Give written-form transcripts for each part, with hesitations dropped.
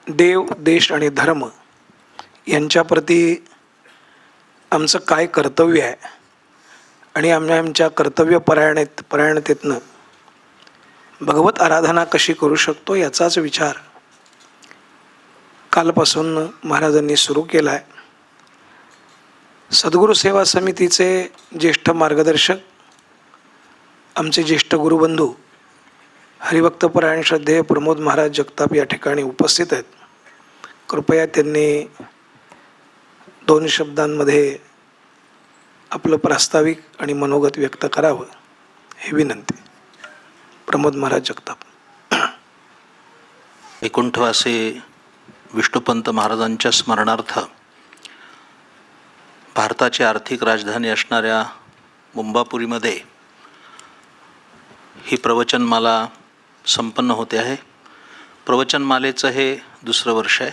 देव, देश आणि धर्म यांच्याप्रती आमचं काय कर्तव्य आहे आणि आम्ही आमच्या परायणतेतनं भगवत आराधना कशी करू शकतो याचाच विचार कालपासून महाराजांनी सुरू केला आहे. सद्गुरू सेवा समितीचे ज्येष्ठ मार्गदर्शक, आमचे ज्येष्ठ गुरुबंधू हरिभक्तपरायण श्रद्धेय प्रमोद महाराज जगताप या ठिकाणी उपस्थित आहेत. कृपया त्यांनी 2 शब्दांमध्ये आपलं प्रास्ताविक आणि मनोगत व्यक्त करावं हे विनंती. प्रमोद महाराज जगताप. वैकुंठवासी विष्णुपंत महाराजांच्या स्मरणार्थ भारताची आर्थिक राजधानी असणाऱ्या मुंबापुरीमध्ये ही प्रवचनमाला संपन्न होते आहे. प्रवचनमालेचं हे 2रं वर्ष आहे.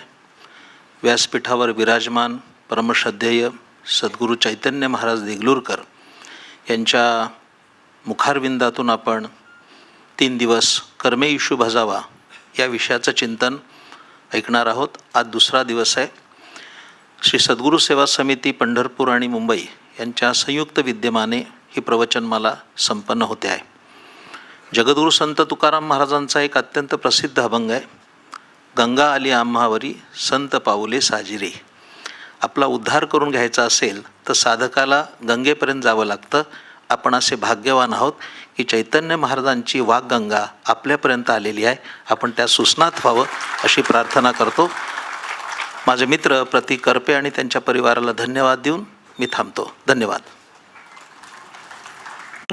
व्यासपीठावर विराजमान परमश्रद्धेय सद्गुरू चैतन्य महाराज देगलूरकर यांच्या मुखारविंदातून आपण 3 दिवस कर्मे इशू भजावा या विषयाचं चिंतन ऐकणार आहोत. आज 2रा दिवस आहे. श्री सद्गुरू सेवा समिती पंढरपूर आणि मुंबई यांच्या संयुक्त विद्यमाने ही प्रवचनमाला संपन्न होते आहे. जगद्गुरू संत तुकाराम महाराजांचा एक अत्यंत प्रसिद्ध अभंग आहे, गंगा आली आम्हावरी संत पाऊले साजिरे. आपला उद्धार करून घ्यायचा असेल तर साधकाला गंगेपर्यंत जावं लागतं. आपण असे भाग्यवान आहोत की चैतन्य महाराजांची वाग्गंगा आपल्यापर्यंत आलेली आहे. आपण त्या सुस्नात व्हावं अशी प्रार्थना करतो. माझे मित्र प्रतीक करपे आणि त्यांच्या परिवाराला धन्यवाद देऊन मी थांबतो. धन्यवाद.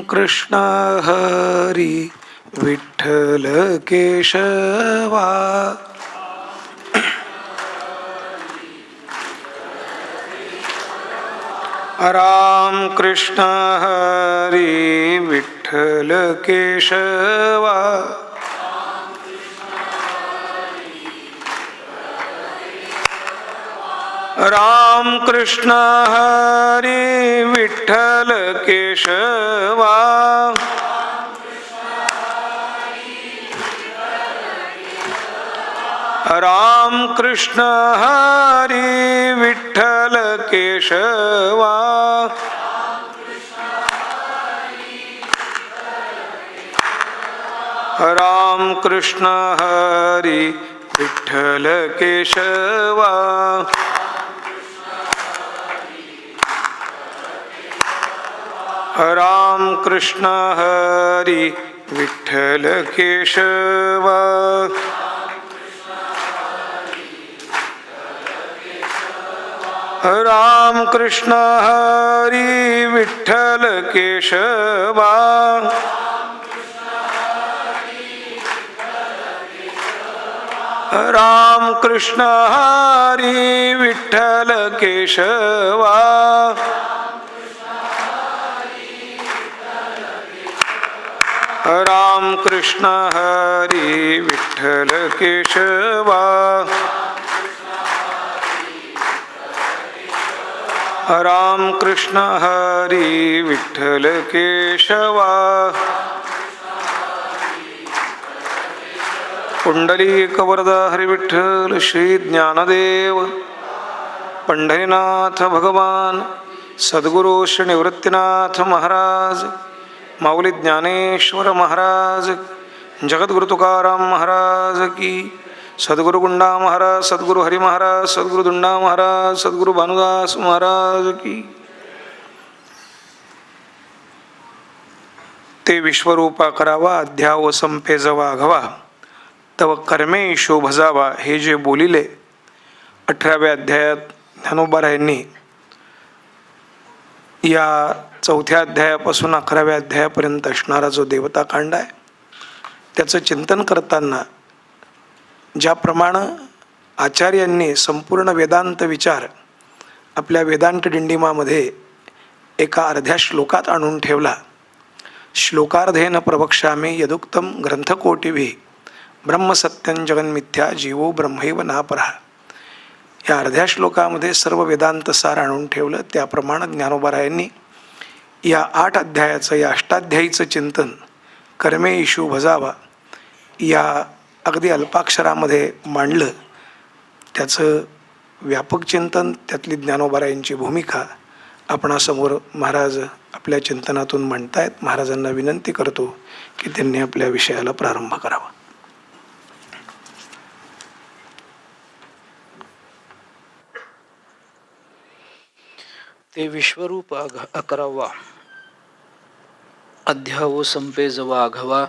कृष्ण हरी विठ्ठल केशवा, राम कृष्ण हरी विठ्ठल केशवा, राम कृष्ण हरी विठ्ठल केशवा, राम कृष्ण हरी विठ्ठल केशवा, राम कृष्ण हरी विठ्ठल केशवा, राम कृष्ण हरी विठ्ठल केशवा, राम कृष्ण हरी विठ्ठल केशवा, राम कृष्ण हरी विठ्ठल केशवा, राम कृष्ण हरी विठ्ठल केशवा, राम कृष्ण हरी विठ्ठल केशवा. पुंडलीक वरदा हरी विठ्ठल श्री ज्ञानदेव पंढरीनाथ भगवान सद्गुरू श्री निवृत्तीनाथ महाराज, माऊली ज्ञानेश्वर महाराज, जगद्गुरु तुकाराम महाराज की, सद्गुरु गुंडा महाराज, सद्गुरु हरी महाराज, सद्गुरु दुंडा महाराज, सद्गुरु भानुदास महाराज की. ते विश्वरूपा करावा अध्याव संपे जवा घवा, तव कर्मे ईशो भजावा हे जे बोलिले 18व्या अध्यायात ज्ञानोबारायांनी या 4थ्या अध्यायापासून 11व्या अध्यायापर्यंत असणारा जो देवताकांड आहे त्याचं चिंतन करताना ज्याप्रमाणे आचार्यांनी संपूर्ण वेदांत विचार आपल्या वेदांत डिंडिमामध्ये एका अर्ध्या श्लोकात आणून ठेवला. श्लोकार्धेन प्रवक्ष्यामि यदुक्तम ग्रंथकोटिभिः ब्रह्मसत्यं जगन्मिथ्या जीवो ब्रह्मैव नापरः. या अर्ध्या श्लोकामध्ये सर्व वेदांत सार आणून ठेवलं. त्याप्रमाणे ज्ञानोबारायांनी या 8 अध्यायाचं, या अष्टाध्यायीचं चिंतन कर्मे ईशू भजावा या अगदी अल्पाक्षरामध्ये मांडलं त्याचं व्यापक चिंतन, त्यातली ज्ञानोबारायांची भूमिका आपणासमोर महाराज आपल्या चिंतनातून म्हणतायत. महाराजांना विनंती करतो की त्यांनी आपल्या विषयाला प्रारंभ करावा. ते विश्वरूप 11वा अध्यावो संपे जवा आघवा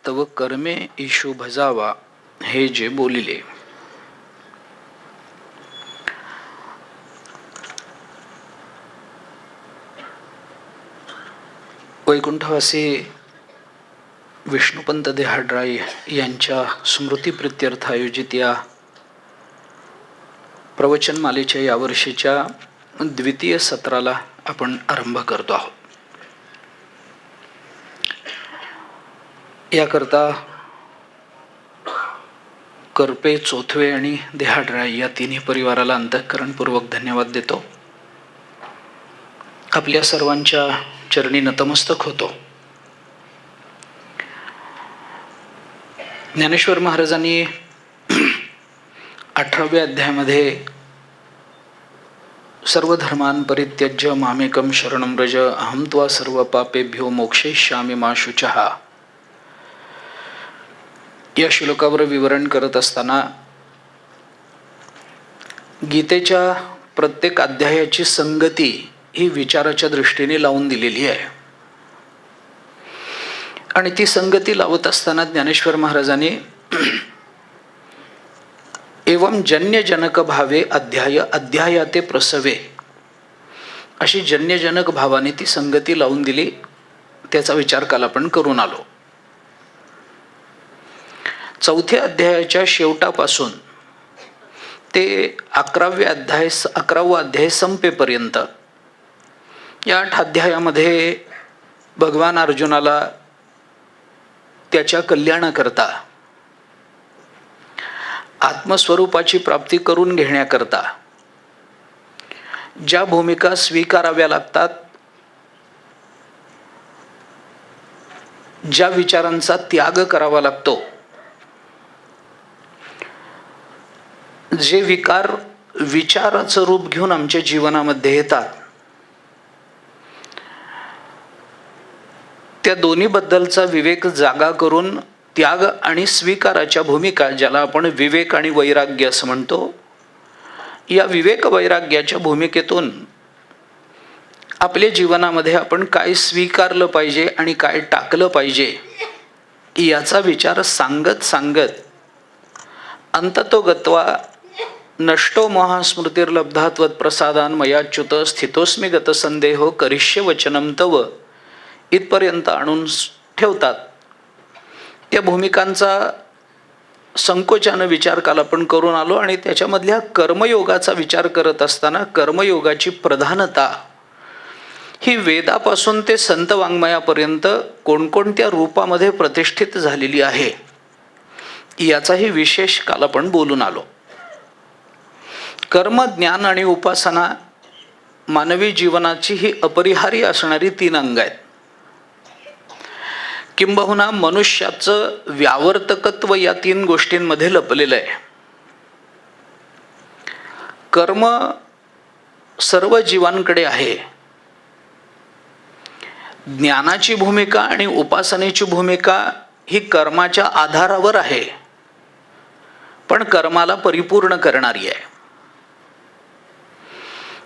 तव कर्मे ईशू भजावा हे जे बोलिले. वैकुंठवासी विष्णुपंत देहाडराय यांच्या स्मृतिप्रित्यर्थ आयोजित या प्रवचनमालेच्या यावर्षीच्या द्वितीय सत्राला आपण आरंभ करतो आहोत. याकरता करपे, चोथवे आणि देहाडराय या तिन्ही परिवाराला अंतःकरणपूर्वक धन्यवाद देतो. आपल्या सर्वांच्या चरणी नतमस्तक होतो. ज्ञानेश्वर महाराजांनी 18व्या अध्यायामध्ये सर्व धर्मान परित्यज्य मामेकम शरणं व्रज अहं त्वा सर्व पापेभ्यो मोक्षयिष्यामि मा शुचः या श्लोकावर विवरण करत असताना गीतेच्या प्रत्येक अध्यायाची संगती ही विचाराच्या दृष्टीने लावून दिलेली आहे. आणि ती संगती लावत असताना ज्ञानेश्वर महाराजांनी एवं जन्यजनक भावे अध्याय अध्यायाते प्रसवे अशी जन्यजनक भावाने ती संगती लावून दिली. त्याचा विचार काल आपण करून आलो. चौथ्या अध्यायाच्या शेवटापासून ते 11वा अध्याय संपेपर्यंत या 8 अध्यायामध्ये भगवान अर्जुनाला त्याच्या कल्याणाकरता, आत्मस्वरूपाची प्राप्ती करून घेण्याकरता ज्या भूमिका स्वीकाराव्या लागतात, ज्या विचारांचा त्याग करावा लागतो, जे विकार विचाराचं रूप घेऊन आमच्या जीवनामध्ये येतात, त्या दोन्ही बद्दलचा विवेक जागा करून त्याग आणि स्वीकाराच्या भूमिका, ज्याला आपण विवेक आणि वैराग्य असं म्हणतो, या विवेक वैराग्याच्या भूमिकेतून आपल्या जीवनामध्ये आपण काय स्वीकारलं पाहिजे आणि काय टाकलं पाहिजे याचा विचार सांगत सांगत अंततो गत्वा नष्टो महास्मृतिर्लब्धा त्वत्प्रसादान मयाच्युत स्थितोस्मी गतसंदेहो करिष्ये वचनं तव इथपर्यंत आणून ठेवतात. त्या भूमिकांचा संकोचानं विचार काल आपण करून आलो. आणि त्याच्यामधल्या कर्मयोगाचा विचार करत असताना कर्मयोगाची प्रधानता ही वेदापासून ते संत वाङ्मयापर्यंत कोणकोणत्या रूपामध्ये प्रतिष्ठित झालेली आहे याचाही विशेष काल आपण बोलून आलो. कर्म, ज्ञान आणि उपासना मानवी जीवनाची ही अपरिहार्य असणारी 3 अंग आहेत. किंबहुना मनुष्याचं व्यावर्तकत्व या 3 गोष्टींमध्ये लपलेलं आहे. कर्म सर्व जीवांकडे आहे. ज्ञानाची भूमिका आणि उपासनेची भूमिका ही कर्माच्या आधारावर आहे, पण कर्माला परिपूर्ण करणारी आहे.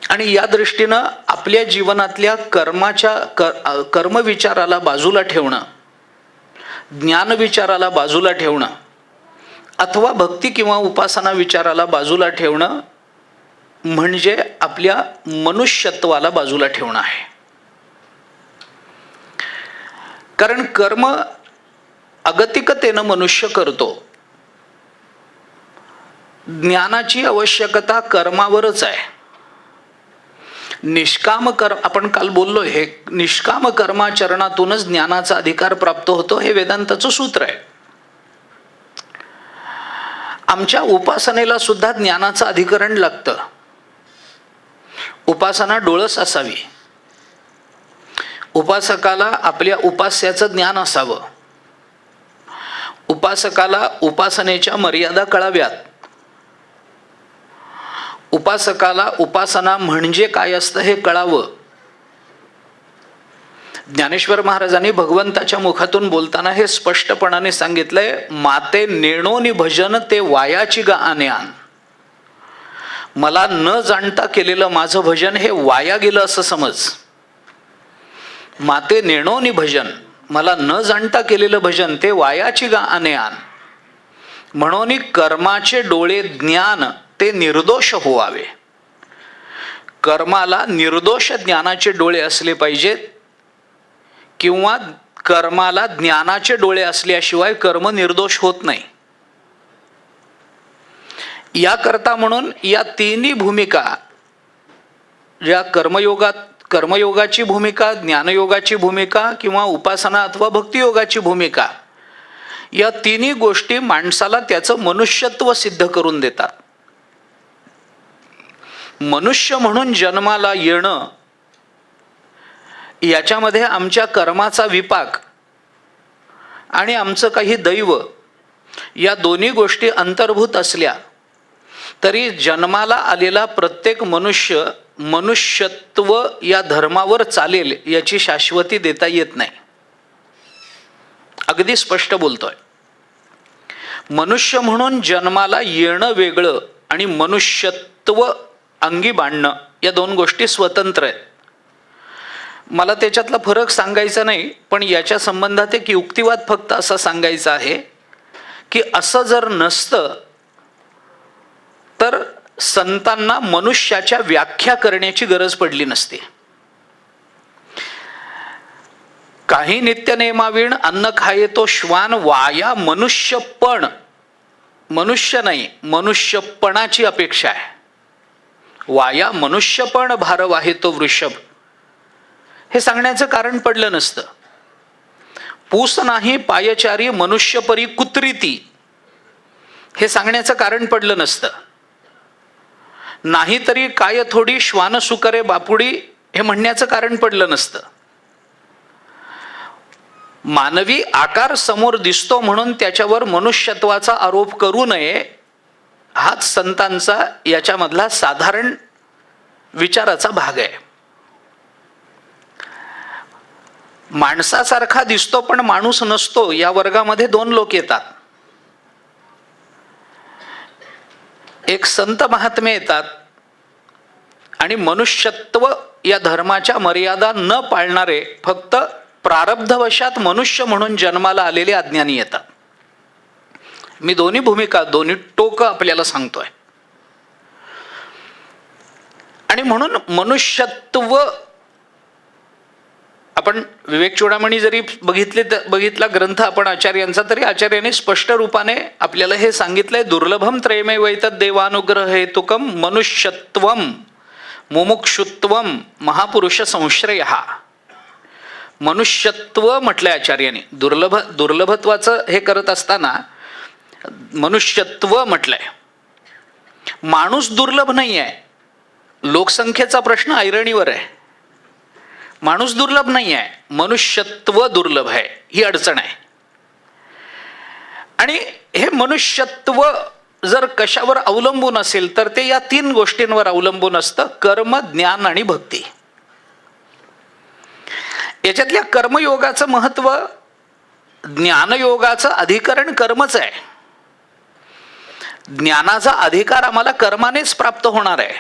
आणि या दृष्टीनं आपल्या जीवनातल्या कर्मविचाराला बाजूला ठेवणं, ज्ञान विचाराला बाजूला ठेवणं अथवा भक्ती किंवा उपासना विचाराला बाजूला ठेवणं म्हणजे आपल्या मनुष्यत्वाला बाजूला ठेवणं आहे. कारण कर्म अगतिकतेनं मनुष्य करतो. ज्ञानाची आवश्यकता कर्मावरच आहे. निष्काम कर्म, आपण काल बोललो, हे निष्काम कर्माचरणातूनच ज्ञानाचा अधिकार प्राप्त होतो, हे वेदांताचं सूत्र आहे. आमच्या उपासनेला सुद्धा ज्ञानाचं अधिकरण लागतं. उपासना डोळस असावी. उपासकाला आपल्या उपास्याचं ज्ञान असावं. उपासकाला उपासनेच्या मर्यादा कळाव्यात. उपासकाला उपासना म्हणजे काय असतं हे कळावं. ज्ञानेश्वर महाराजांनी भगवंताच्या मुखातून बोलताना हे स्पष्टपणाने सांगितलंय, माते नेणोनी भजन ते वायाची गा आने आन. मला न जाणता केलेलं माझं भजन हे वाया गेलं असं समज. माते नेणोनी भजन, मला न जाणता केलेलं भजन ते वायाची गा आने आन. म्हणून कर्माचे डोळे ज्ञान ते निर्दोष होवावे. कर्माला निर्दोष ज्ञानाचे डोळे असले पाहिजेत, किंवा कर्माला ज्ञानाचे डोळे असल्याशिवाय कर्म निर्दोष होत नाही. याकरता म्हणून या तिन्ही भूमिका, या कर्मयोगाची भूमिका, ज्ञानयोगाची भूमिका किंवा उपासना अथवा भक्तियोगाची भूमिका, या तिन्ही गोष्टी माणसाला त्याचं मनुष्यत्व सिद्ध करून देतात. मनुष्य म्हणून जन्माला येणं, याच्यामध्ये आमच्या कर्माचा विपाक आणि आमचं काही दैव या दोन्ही गोष्टी अंतर्भूत असल्या तरी जन्माला आलेला प्रत्येक मनुष्य मनुष्यत्व या धर्मावर चालेल याची शाश्वती देता येत नाही. अगदी स्पष्ट बोलतोय. मनुष्य म्हणून जन्माला येणं वेगळं आणि मनुष्यत्व अंगी बाणणं या दोन गोष्टी स्वतंत्र आहेत. मला त्याच्यातला फरक सांगायचा नाही, पण याच्या संबंधात एक युक्तिवाद फक्त असा सांगायचा आहे की असं जर नसतं तर संतांना मनुष्याच्या व्याख्या करण्याची गरज पडली नसते. काही नित्यनेमाविण अन्न खाये तो श्वान, वाया मनुष्यपण. मनुष्य नाही, मनुष्यपणाची अपेक्षा आहे. वाया मनुष्यपण भारव आहे तो वृषभ, हे सांगण्याचं कारण पडलं नसतं. पूस नाही पायचारी मनुष्यपरी कुत्रीती, हे सांगण्याचं कारण पडलं नसतं. नाहीतरी काय थोडी श्वान सुकरे बापुडी, हे म्हणण्याचं कारण पडलं नसतं. मानवी आकार समोर दिसतो म्हणून त्याच्यावर मनुष्यत्वाचा आरोप करू नये, हाच संतांचा याच्यामधला साधारण विचाराचा भाग आहे. माणसासारखा दिसतो पण माणूस नसतो, या वर्गामध्ये दोन लोक येतात. एक संत महात्मे येतात आणि मनुष्यत्व या धर्माच्या मर्यादा न पाळणारे, फक्त प्रारब्धवशात मनुष्य म्हणून जन्माला आलेले अज्ञानी येतात. मी दोन्ही भूमिका, दोन्ही टोकं आपल्याला सांगतोय. आणि म्हणून मनुष्यत्व, आपण विवेक चूडामणी जरी बघितला ग्रंथ आपण आचार्यांचा, तरी आचार्याने स्पष्ट रूपाने आपल्याला हे सांगितलंय, दुर्लभम त्रयमे वैतद देवानुग्रह हेतुकम मनुष्यत्वम मुमुक्षुत्वम महापुरुष संश्रय. मनुष्यत्व म्हटलंय आचार्याने. दुर्लभत्वाचं हे करत असताना मनुष्यत्व म्हटलंय. माणूस दुर्लभ नाही आहे. लोकसंख्येचा प्रश्न ऐरणीवर आहे. माणूस दुर्लभ नाही आहे, मनुष्यत्व दुर्लभ आहे, ही अडचण आहे. आणि हे मनुष्यत्व जर कशावर अवलंबून असेल तर ते या तीन गोष्टींवर अवलंबून असतं, कर्म, ज्ञान आणि भक्ती. याच्यातल्या कर्मयोगाचं महत्व, ज्ञानयोगाचं अधिकरण कर्मच आहे. ज्ञानाचा अधिकार आम्हाला कर्मानेच प्राप्त होणार आहे.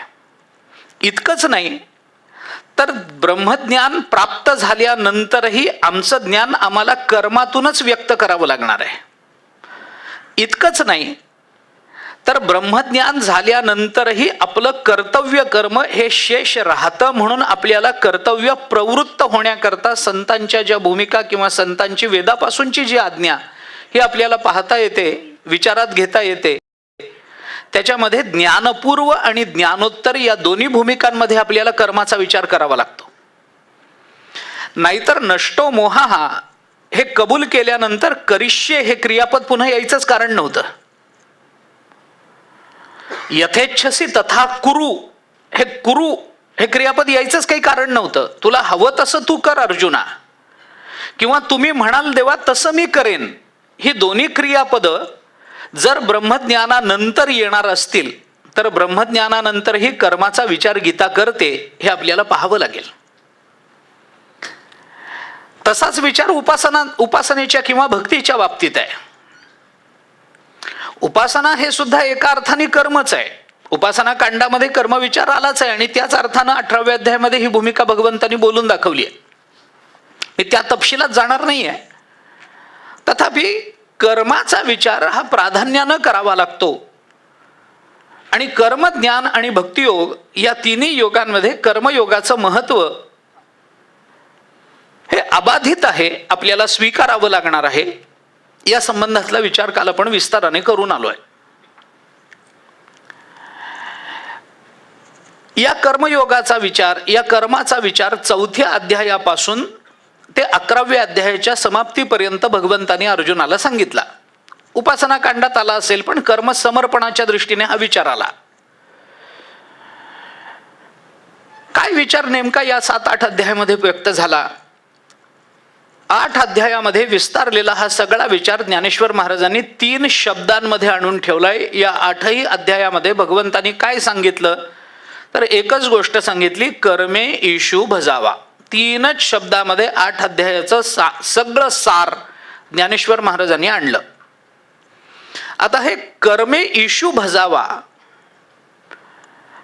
इतकंच नाही तर ब्रह्मज्ञान प्राप्त झाल्यानंतरही आमचं ज्ञान आम्हाला कर्मातूनच व्यक्त करावं लागणार आहे. इतकंच नाही तर ब्रह्मज्ञान झाल्यानंतरही आपलं कर्तव्य कर्म हे शेष राहतं. म्हणून आपल्याला कर्तव्य प्रवृत्त होण्याकरता संतांच्या ज्या भूमिका किंवा संतांची वेदापासूनची जी आज्ञा ही आपल्याला पाहता येते, विचारात घेता येते, त्याच्यामध्ये ज्ञानपूर्व आणि ज्ञानोत्तर या दोन्ही भूमिकांमध्ये आपल्याला कर्माचा विचार करावा लागतो. नाहीतर नष्टो मोहा हे कबूल केल्यानंतर करिष्ये हे क्रियापद पुन्हा यायचंच कारण नव्हतं. यथेच्छसी तथा कुरु हे क्रियापद यायचंच काही कारण नव्हतं. तुला हवं तसं तू कर अर्जुना, किंवा तुम्ही म्हणाल देवा तसं मी करेन, ही दोन्ही क्रियापद जर ब्रह्मज्ञानानंतर येणार असतील तर ब्रह्मज्ञानानंतरही कर्माचा विचार गीता करते हे आपल्याला पाहावं लागेल. तसाच विचार उपासनेच्या किंवा भक्तीच्या बाबतीत आहे. उपासना हे सुद्धा एका अर्थाने कर्मच आहे. उपासना कांडामध्ये कर्मविचार आलाच आहे आणि त्याच अर्थानं 18व्या अध्यायामध्ये ही भूमिका भगवंतांनी बोलून दाखवली आहे. मी त्या तपशिलात जाणार नाही आहे. तथापि कर्माचा विचार हा प्राधान्यानं करावा लागतो आणि कर्मज्ञान आणि भक्तियोग या तिन्ही योगांमध्ये कर्मयोगाचं महत्व हे अबाधित आहे, आपल्याला स्वीकारावं लागणार आहे. या संबंधातला विचार काल आपण विस्ताराने करून आलोय. या कर्मयोगाचा विचार, या कर्माचा विचार 4थ्या अध्यायापासून ते 11व्या अध्यायाच्या समाप्तीपर्यंत भगवंतांनी अर्जुनाला सांगितला. उपासना कांडात आला असेल पण कर्म समर्पणाच्या दृष्टीने हा विचार आला. काय विचार नेमका या 7-8 अध्यायामध्ये व्यक्त झाला? 8 अध्यायामध्ये विस्तारलेला हा सगळा विचार ज्ञानेश्वर महाराजांनी 3 शब्दांमध्ये आणून ठेवलाय. या 8ही अध्यायामध्ये भगवंतांनी काय सांगितलं तर एकच गोष्ट सांगितली, कर्मे ईशू भजावा. 3च शब्दामध्ये 8 अध्यायाचं सगळं सार ज्ञानेश्वर महाराजांनी आणलं. आता हे कर्मे ईशू भजावा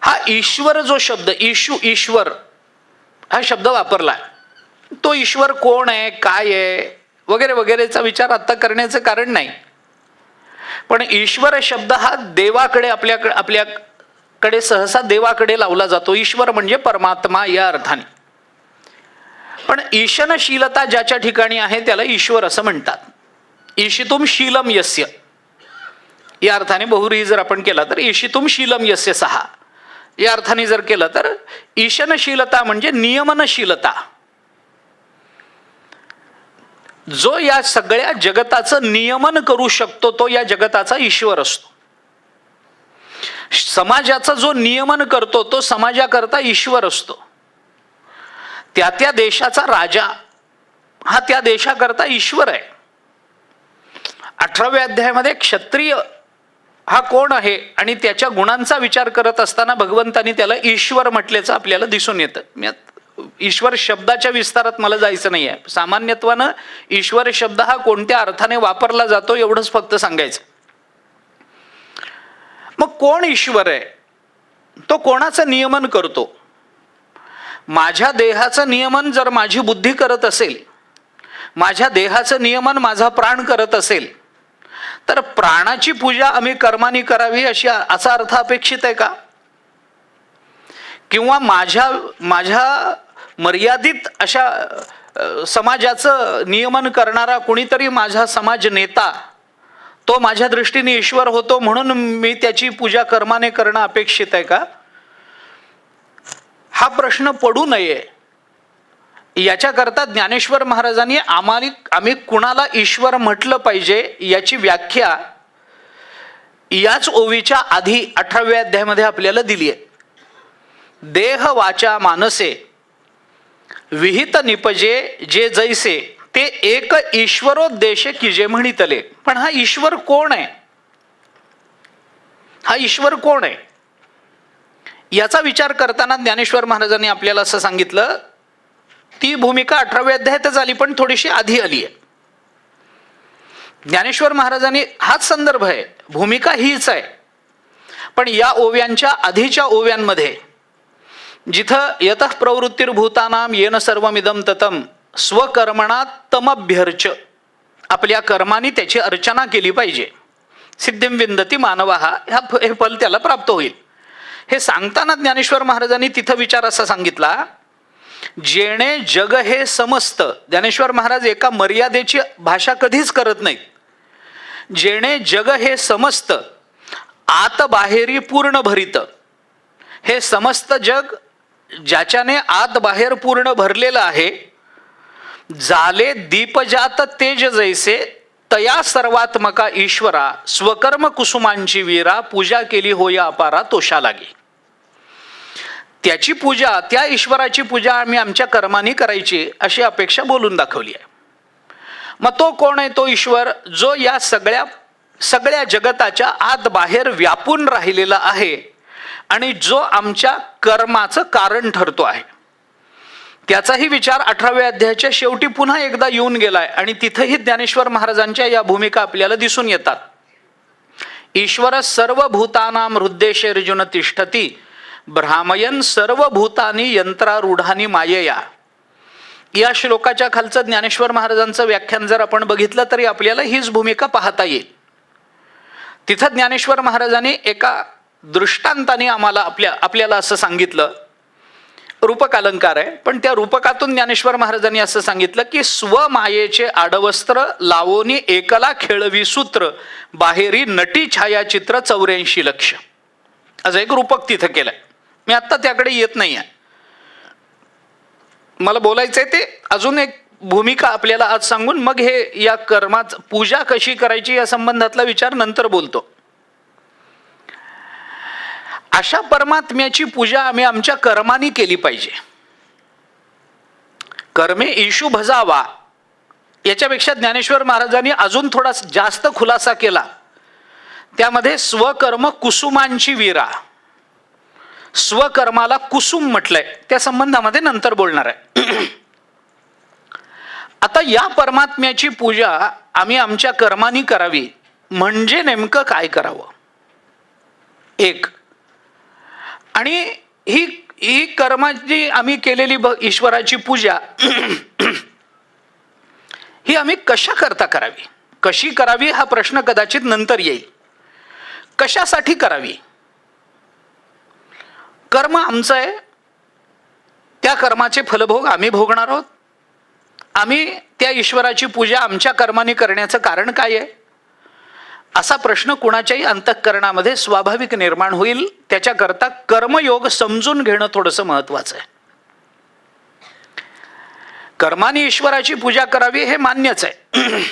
हा ईश्वर जो शब्द, ईश्वर हा शब्द वापरलाय. तो ईश्वर कोण आहे, काय आहे वगैरे वगैरेचा विचार आता करण्याचं कारण नाही. पण ईश्वर शब्द हा देवाकडे आपल्याकडे सहसा देवाकडे लावला जातो. ईश्वर म्हणजे परमात्मा या अर्थाने. पण ईशनशीलता ज्याच्या ठिकाणी आहे त्याला ईश्वर असं म्हणतात. ईशितुम शीलम यस्य या अर्थाने बहुरी जर आपण केला तर ईशितुम शीलम यस्य सहा या अर्थाने जर केलं तर ईशनशीलता म्हणजे नियमनशीलता. जो या सगळ्या जगताचं नियमन करू शकतो तो या जगताचा ईश्वर असतो. समाजाचं जो नियमन करतो तो समाजाकरता ईश्वर असतो. त्या देशाचा राजा हा त्या देशाकरता ईश्वर आहे. 18व्या अध्यायामध्ये क्षत्रिय हा कोण आहे आणि त्याच्या गुणांचा विचार करत असताना भगवंतांनी त्याला ईश्वर म्हटल्याचं आपल्याला दिसून येतं. ईश्वर शब्दाच्या विस्तारात मला जायचं नाही आहे. सामान्यत्वानं ईश्वर शब्द हा कोणत्या अर्थाने वापरला जातो एवढंच फक्त सांगायचं. मग कोण ईश्वर आहे? तो कोणाचं नियमन करतो? माझ्या देहाचं नियमन जर माझी बुद्धी करत असेल, माझ्या देहाचं नियमन माझा प्राण करत असेल तर प्राणाची पूजा आम्ही कर्माने करावी असा अर्थ अपेक्षित आहे का? किंवा माझ्या मर्यादित अशा समाजाचं नियमन करणारा कोणीतरी माझा समाज नेता तो माझ्या दृष्टीने ईश्वर होतो म्हणून मी त्याची पूजा कर्माने करणं अपेक्षित आहे का? हा प्रश्न पडू नये याच्याकरता ज्ञानेश्वर महाराजांनी आम्ही कुणाला ईश्वर म्हटलं पाहिजे याची व्याख्या याच ओवीच्या आधी 18व्या अध्यायामध्ये आपल्याला दिली आहे. देह वाचा मानसे विहित निपजे जे जैसे ते एक ईश्वरोद्देश की जे म्हणितले. पण हा ईश्वर कोण आहे? हा ईश्वर कोण आहे याचा विचार करताना ज्ञानेश्वर महाराजांनी आपल्याला असं सांगितलं. ती भूमिका 18व्या अध्यायातच आली पण थोडीशी आधी आली आहे. ज्ञानेश्वर महाराजांनी हाच संदर्भ आहे, भूमिका हीच आहे. पण या ओव्यांच्या आधीच्या ओव्यांमध्ये जिथं यतः प्रवृत्तिर्भूतानाम येन सर्वमिदं ततम स्वकर्मणा तमभ्यर्च आपल्या कर्माने त्याची अर्चना केली पाहिजे. सिद्धिं विंदती मानवः हे फल त्याला प्राप्त होईल. हे सांगताना ज्ञानेश्वर महाराजांनी तिथं विचार असा सांगितला, जेणे जग हे समस्त. ज्ञानेश्वर महाराज एका मर्यादेची भाषा कधीच करत नाहीत. जेणे जग हे समस्त आत बाहेरी पूर्ण भरित. हे समस्त जग ज्याच्याने आत बाहेर पूर्ण भरलेलं आहे. झाले दीपजात तेज जैसे तया सर्वात्मका ईश्वरा स्वकर्म कुसुमांची वीरा पूजा केली होया अपारा तोषा लागी. त्याची पूजा, त्या ईश्वराची पूजा आम्ही आमच्या कर्माने करायची अशी अपेक्षा बोलून दाखवली आहे. मग तो कोण आहे तो ईश्वर जो या सगळ्या जगताच्या आत बाहेर व्यापून राहिलेला आहे आणि जो आमच्या कर्माचं कारण ठरतो आहे, त्याचाही विचार 18व्या अध्यायाच्या शेवटी पुन्हा एकदा येऊन गेलाय. आणि तिथंही ज्ञानेश्वर महाराजांच्या या भूमिका आपल्याला दिसून येतात. ईश्वर सर्वभूतानां हृद्देशेर्जुन तिष्ठती भ्रामयन सर्वभूतानी यंत्रारूढानी मायया. या श्लोकाच्या खालचं ज्ञानेश्वर महाराजांचं व्याख्यान जर आपण बघितलं तरी आपल्याला हीच भूमिका पाहता येईल. तिथं ज्ञानेश्वर महाराजांनी एका दृष्टांताने आपल्याला असं सांगितलं. रूपक अलंकार आहे, पण त्या रूपकातून ज्ञानेश्वर महाराजांनी असं सांगितलं की स्वमायेचे आडवस्त्र लावोनी एकला खेळवी सूत्र बाहेरी नटी छायाचित्र 84 लक्ष. असं एक रूपक तिथं केलंय. मी आत्ता त्याकडे येत नाही आहे. मला बोलायचंय ते अजून एक भूमिका आपल्याला आज सांगून मग हे या कर्मात पूजा कशी करायची या संबंधातला विचार नंतर बोलतो. अशा परमात्म्याची पूजा आम्ही आमच्या कर्माने केली पाहिजे. कर्मे ईशू भजावा याच्यापेक्षा ज्ञानेश्वर महाराजांनी अजून थोडा जास्त खुलासा केला. त्यामध्ये स्वकर्म कुसुमांची वीरा, स्वकर्माला कुसुम म्हटलंय, त्या संबंधामध्ये नंतर बोलणार आहे. आता या परमात्म्याची पूजा आम्ही आमच्या कर्मानी करावी म्हणजे नेमकं काय करावं? एक, आणि ही कर्माची आम्ही केलेली ईश्वराची पूजा ही आम्ही कशा करता करावी, कशी करावी हा प्रश्न कदाचित नंतर येईल. कशासाठी करावी? कर्म आमचं आहे, त्या कर्माचे फलभोग आम्ही भोगणार आहोत. आम्ही त्या ईश्वराची पूजा आमच्या कर्माने करण्याचं कारण काय आहे असा प्रश्न कुणाच्याही अंतःकरणामध्ये स्वाभाविक निर्माण होईल. त्याच्याकरता कर्मयोग समजून घेणं थोडंसं महत्वाचं आहे. कर्माने ईश्वराची पूजा करावी हे मान्यच आहे.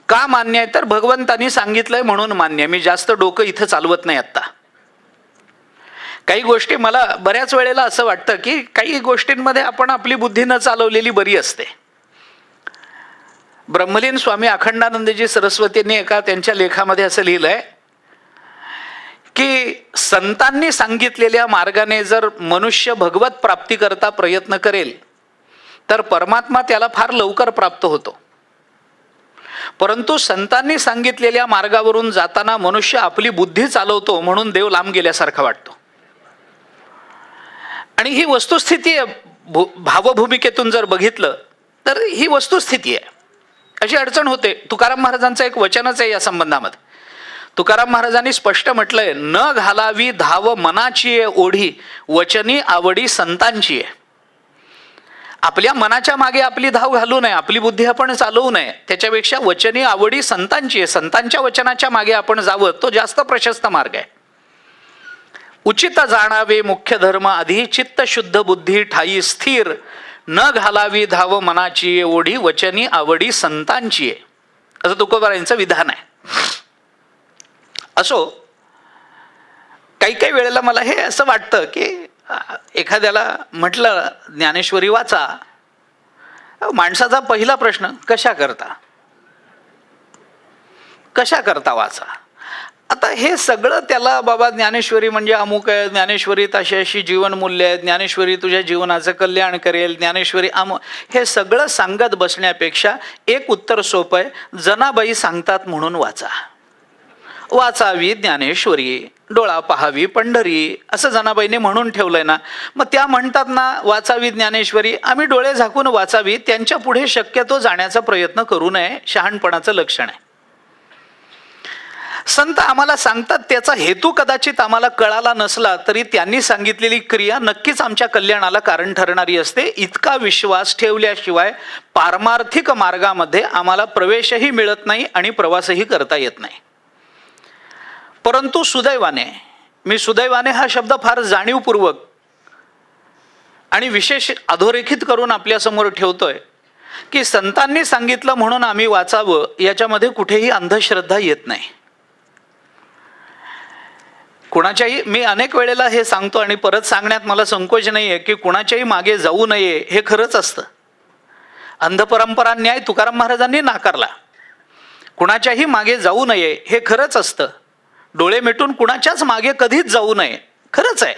का मान्य आहे तर भगवंतानी सांगितलंय म्हणून मान्य आहे. मी जास्त डोकं इथं चालवत नाही आत्ता. काही गोष्टी मला बऱ्याच वेळेला असं वाटतं की काही गोष्टींमध्ये आपण आपली बुद्धी न चालवलेली बरी असते. ब्रह्मलीन स्वामी अखंडानंदजी सरस्वतींनी एका त्यांच्या लेखामध्ये असं लिहिलंय की संतांनी सांगितलेल्या मार्गाने जर मनुष्य भगवत प्राप्ती करता प्रयत्न करेल तर परमात्मा त्याला फार लवकर प्राप्त होतो. परंतु संतांनी सांगितलेल्या मार्गावरून जाताना मनुष्य आपली बुद्धी चालवतो म्हणून देव लांब गेल्यासारखा वाटतो. आणि ही वस्तुस्थिती भावभूमिकेतून जर बघितलं तर ही वस्तुस्थिती आहे. अशी अडचण होते. तुकाराम महाराजांचं एक वचनच आहे या संबंधामध्ये. तुकाराम महाराजांनी स्पष्ट म्हटलंय, न घालावी धाव मनाची आहे ओढी वचनी आवडी संतांची आहे. आपल्या मनाच्या मागे आपली धाव घालू नये, आपली बुद्धी आपण चालवू नये. त्याच्यापेक्षा वचनी आवडी संतांची आहे, संतांच्या वचनाच्या मागे आपण जावं, तो जास्त प्रशस्त मार्ग आहे. उचित जाणावे मुख्य धर्म आधी चित्त शुद्ध बुद्धी ठाई स्थिर न घालावी धाव मनाची ओढी वचनी आवडी संतांची आहे, असं तुकोबारायांचं विधान आहे. असो, काही वेळेला मला हे असं वाटतं की एखाद्याला म्हटलं ज्ञानेश्वरी वाचा, माणसाचा पहिला प्रश्न कशा करता वाचा. आता हे सगळं त्याला बाबा ज्ञानेश्वरी म्हणजे अमुक आहे, ज्ञानेश्वरीत अशी अशी जीवनमूल्य आहे, ज्ञानेश्वरी तुझ्या जीवनाचं कल्याण करेल, ज्ञानेश्वरी हे सगळं सांगत बसण्यापेक्षा एक उत्तर सोपं आहे, जनाबाई सांगतात म्हणून वाचा. वाचावी ज्ञानेश्वरी डोळा पहावी पंढरी असं जनाबाईने म्हणून ठेवलंय ना. मग त्या म्हणतात ना वाचावी ज्ञानेश्वरी, आम्ही डोळे झाकून वाचावी, त्यांच्या पुढे शक्यतो जाण्याचा प्रयत्न करू नये. शहाणपणाचं लक्षण आहे. संत आम्हाला सांगतात, त्याचा हेतू कदाचित आम्हाला कळाला नसला तरी त्यांनी सांगितलेली क्रिया नक्कीच आमच्या कल्याणाला कारण ठरणारी असते. इतका विश्वास ठेवल्याशिवाय पारमार्थिक मार्गामध्ये आम्हाला प्रवेशही मिळत नाही आणि प्रवासही करता येत नाही. परंतु सुदैवाने, मी सुदैवाने हा शब्द फार जाणीवपूर्वक आणि विशेष अधोरेखित करून आपल्यासमोर ठेवतोय की संतांनी सांगितलं म्हणून आम्ही वाचावं याच्यामध्ये कुठेही अंधश्रद्धा येत नाही. कुणाच्याही, मी अनेक वेळेला हे सांगतो आणि परत सांगण्यात मला संकोच नाही आहे की कुणाच्याही मागे जाऊ नये हे खरंच असतं. अंधपरंपरा न्याय तुकाराम महाराजांनी नाकारला. कुणाच्याही मागे जाऊ नये हे खरंच असतं. डोळे मिटून कुणाच्याच मागे कधीच जाऊ नये, खरंच आहे.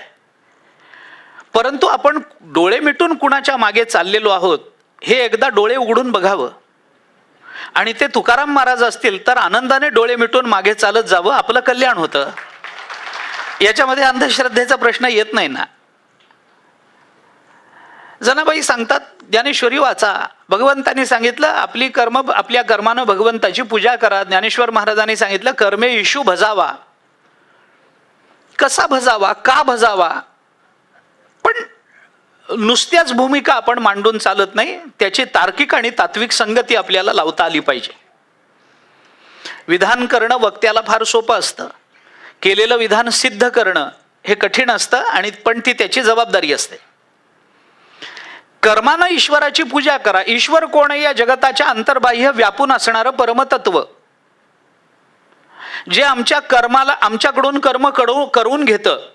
परंतु आपण डोळे मिटून कुणाच्या मागे चाललेलो आहोत हे एकदा डोळे उघडून बघावं. आणि ते तुकाराम महाराज असतील तर आनंदाने डोळे मिटून मागे चालत जावं, आपलं कल्याण होतं. याच्यामध्ये अंधश्रद्धेचा प्रश्न येत नाही ना. जनाबाई सांगतात, ज्ञानेश्वरी वाचा, भगवंतांनी सांगितलं आपल्या कर्मानं भगवंताची पूजा करा. ज्ञानेश्वर महाराजांनी सांगितलं कर्मे इशू भजावा. कसा भजावा, का भजावा? पण नुसत्याच भूमिका आपण मांडून चालत नाही, त्याची तार्किक आणि तात्विक संगती आपल्याला लावता आली पाहिजे. विधान करणं वक्त्याला फार सोपं असतं, केलेलं विधान सिद्ध करणं हे कठीण असतं, आणि पण ती त्याची जबाबदारी असते. कर्मानं ईश्वराची पूजा करा. ईश्वर कोण आहे? या जगताच्या अंतर्बाह्य व्यापून असणारं परमतत्व, जे आमच्याकडून कर्म करून घेतं.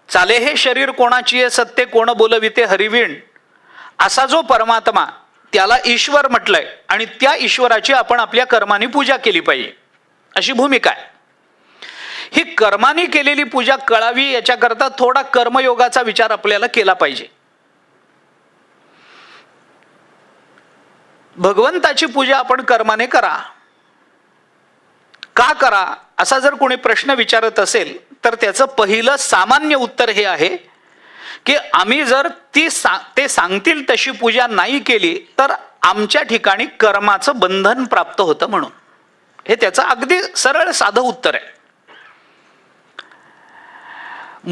चाले हे शरीर कोणाची आहे, सत्य कोण बोलविते हरिवीण, असा जो परमात्मा, त्याला ईश्वर म्हटलंय. आणि त्या ईश्वराची आपण आपल्या कर्माने पूजा केली पाहिजे, अशी भूमिका आहे. ही कर्माने केलेली पूजा कळावी याच्याकरता थोडा कर्मयोगाचा विचार आपल्याला केला पाहिजे. भगवंताची पूजा आपण कर्माने करा. का करा असा जर कोणी प्रश्न विचारत असेल तर त्याचं पहिलं सामान्य उत्तर हे आहे की आम्ही जर ते सांगतील तशी पूजा नाही केली तर आमच्या ठिकाणी कर्माचं बंधन प्राप्त होतं म्हणून. हे त्याचं अगदी सरळ साधं उत्तर आहे.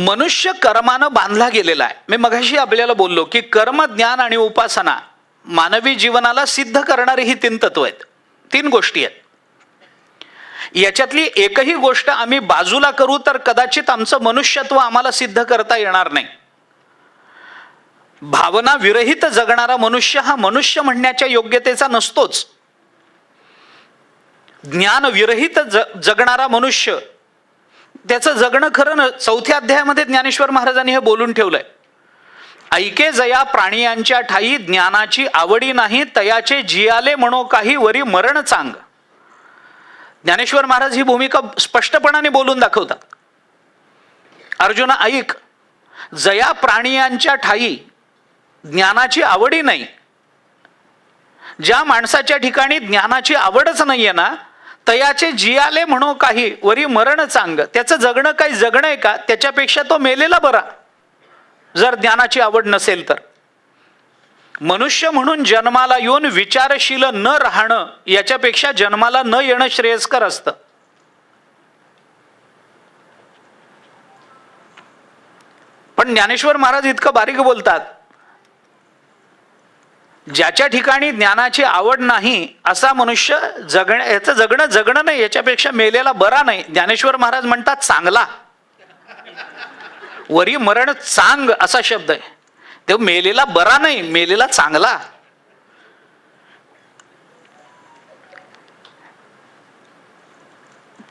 मनुष्य कर्मानं बांधला गेलेला आहे. मी मगाशी आपल्याला बोललो की कर्म, ज्ञान आणि उपासना मानवी जीवनाला सिद्ध करणारी ही 3 तत्व आहेत, 3 गोष्टी आहेत. याच्यातली एकही गोष्ट आम्ही बाजूला करू तर कदाचित आमचं मनुष्यत्व आम्हाला सिद्ध करता येणार नाही. भावना विरहित जगणारा मनुष्य हा मनुष्य म्हणण्याच्या योग्यतेचा नसतोच. ज्ञान विरहित जगणारा मनुष्य, त्याचं जगणं खरं न. 4थ्या अध्यायामध्ये ज्ञानेश्वर महाराजांनी हे बोलून ठेवलंय, ऐके जया प्राणियांच्या ठाई, ज्ञानाची आवडी नाही तयाचे जियाले म्हणो काही, वरी मरण चांग. ज्ञानेश्वर महाराज ही भूमिका स्पष्टपणाने बोलून दाखवतात. अर्जुना ऐक, जया प्राणियांच्या ठाई ज्ञानाची आवडी नाही. ज्या माणसाच्या ठिकाणी ज्ञानाची आवडच नाहीये ना, तयाचे जियाले म्हणो काही, वरी मरण चांग. त्याचं जगणं काही जगणं आहे का? त्याच्यापेक्षा तो मेलेला बरा, जर ज्ञानाची आवड नसेल तर. मनुष्य म्हणून जन्माला येऊन विचारशील न राहणं याच्यापेक्षा जन्माला न येणं श्रेयस्कर असतं. पण ज्ञानेश्वर महाराज इतकं बारीक बोलतात, ज्याच्या ठिकाणी ज्ञानाची आवड नाही असा मनुष्य याचं जगणं नाही, याच्यापेक्षा मेलेला बरा नाही. ज्ञानेश्वर महाराज म्हणतात चांगला. वरी मरण चांग असा शब्द आहे. तो मेलेला बरा नाही, मेलेला चांगला.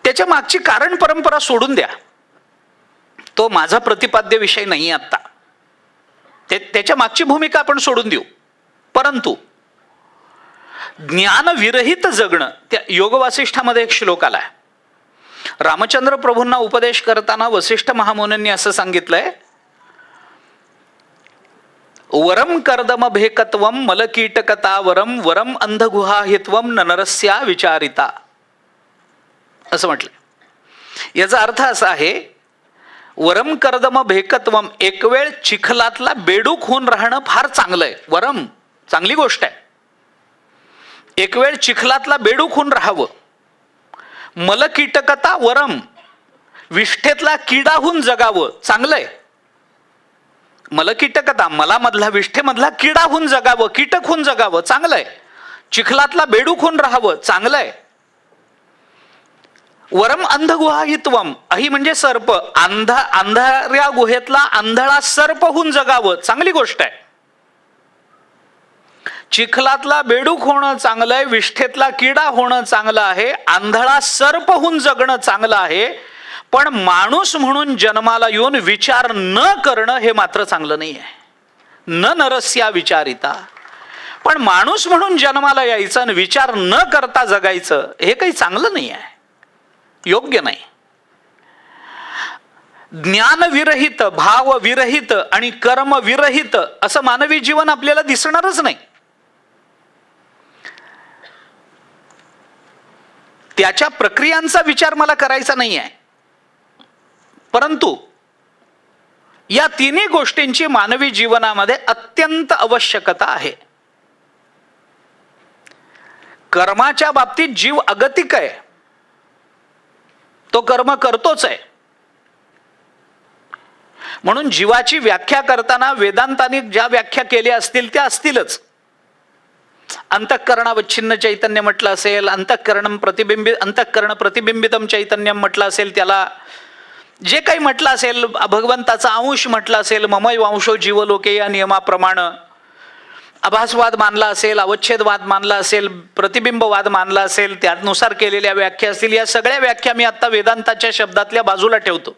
त्याच्या मागची कारण परंपरा सोडून द्या, तो माझा प्रतिपाद्य विषय नाही आता. त्याच्या मागची भूमिका आपण सोडून देऊ. परंतु ज्ञान विरहित जगणं, त्या योग वासिष्ठामध्ये एक श्लोक आलाय. रामचंद्र प्रभूंना उपदेश करताना वसिष्ठ महामुनींनी असं सांगितलंय, वरम कर्दम भेकत्वम मलकीटकता वरम वरम अंधगुहाहित्वम नरस्या विचारिता, असं म्हटलंय. याचा अर्थ असा आहे, वरम कर्दम भेकत्वम, एक वेळ चिखलातला बेडूक होऊन राहणं फार चांगलं आहे. वरम चांगली गोष्ट आहे, एक वेळ चिखलातला बेडूक होऊन राहावं. मलकीटकता वरम, विष्ठेतला किडाहून जगावं, चांगलंय. मलकीटकता, मलामधला विष्ठेमधला किडाहून जगावं, कीटक होऊन जगावं, चांगलंय. चिखलातला बेडूक होऊन राहावं, चांगलंय. वरम अंधगुहाहित्वम, अही म्हणजे सर्प, अंधाऱ्या गुहेतला आंधळा सर्प होऊन जगावं, चांगली गोष्ट आहे. चिखलातला बेडूक होणं चांगलं आहे, विष्ठेतला किडा होणं चांगलं आहे, आंधळा सर्प होऊन जगणं चांगलं आहे. पण माणूस म्हणून जन्माला येऊन विचार न करणं हे मात्र चांगलं नाही आहे. न नरस्या विचारिता. पण माणूस म्हणून जन्माला यायचं आणि विचार न करता जगायचं हे काही चांगलं नाही आहे, योग्य नाही. ज्ञानविरहित, भावविरहित आणि कर्मविरहित असं मानवी जीवन आपल्याला दिसणारच नाही. त्याच्या प्रक्रियांचा विचार मला करायचा नाही आहे, परंतु या तिन्ही गोष्टींची मानवी जीवनामध्ये अत्यंत आवश्यकता आहे. कर्माच्या बाबतीत जीव अगतिक आहे, तो कर्म करतोच आहे. म्हणून जीवाची व्याख्या करताना वेदांतांनी ज्या व्याख्या केल्या असतील त्या असतीलच. अंतःकरणावच्छिन्न चैतन्य म्हटलं असेल, अंतःकरण प्रतिबिंबितम चैतन्यम म्हटलं असेल, त्याला जे काही म्हटलं असेल, भगवंताचा अंश म्हटलं असेल, ममय वांशो जीवलोके या नियमाप्रमाणे आभासवाद मानला असेल, अवच्छेदवाद मानला असेल, प्रतिबिंबवाद मानला असेल, त्यानुसार केलेल्या व्याख्या असतील. या सगळ्या व्याख्या मी आता वेदांताच्या शब्दातल्या बाजूला ठेवतो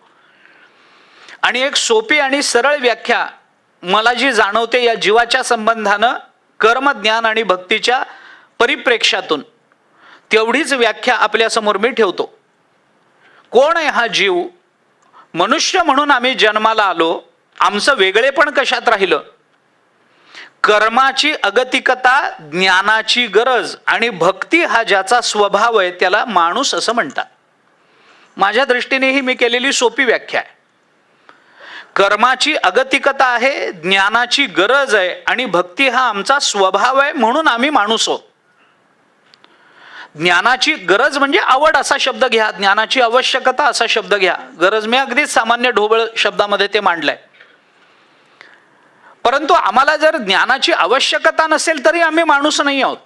आणि एक सोपी आणि सरळ व्याख्या मला जी जाणवते या जीवाच्या संबंधानं कर्म, ज्ञान आणि भक्तीच्या परिप्रेक्ष्यातून, तेवढीच व्याख्या आपल्यासमोर मी ठेवतो. कोण आहे हा जीव? मनुष्य म्हणून आम्ही जन्माला आलो, आमचं वेगळेपण कशात राहिलं? कर्माची अगतिकता, ज्ञानाची गरज आणि भक्ती हा ज्याचा स्वभाव आहे त्याला माणूस असं म्हणतात. माझ्या दृष्टीने ही मी केलेली सोपी व्याख्या आहे. कर्माची अगतिकता आहे, ज्ञानाची गरज आहे आणि भक्ती हा आमचा स्वभाव आहे, म्हणून आम्ही माणूस आहोत. ज्ञानाची गरज म्हणजे आवड असा शब्द घ्या, ज्ञानाची आवश्यकता असा शब्द घ्या. गरज मी अगदीच सामान्य ढोबळ शब्दामध्ये ते मांडलंय. परंतु आम्हाला जर ज्ञानाची आवश्यकता नसेल तरी आम्ही माणूस नाही आहोत.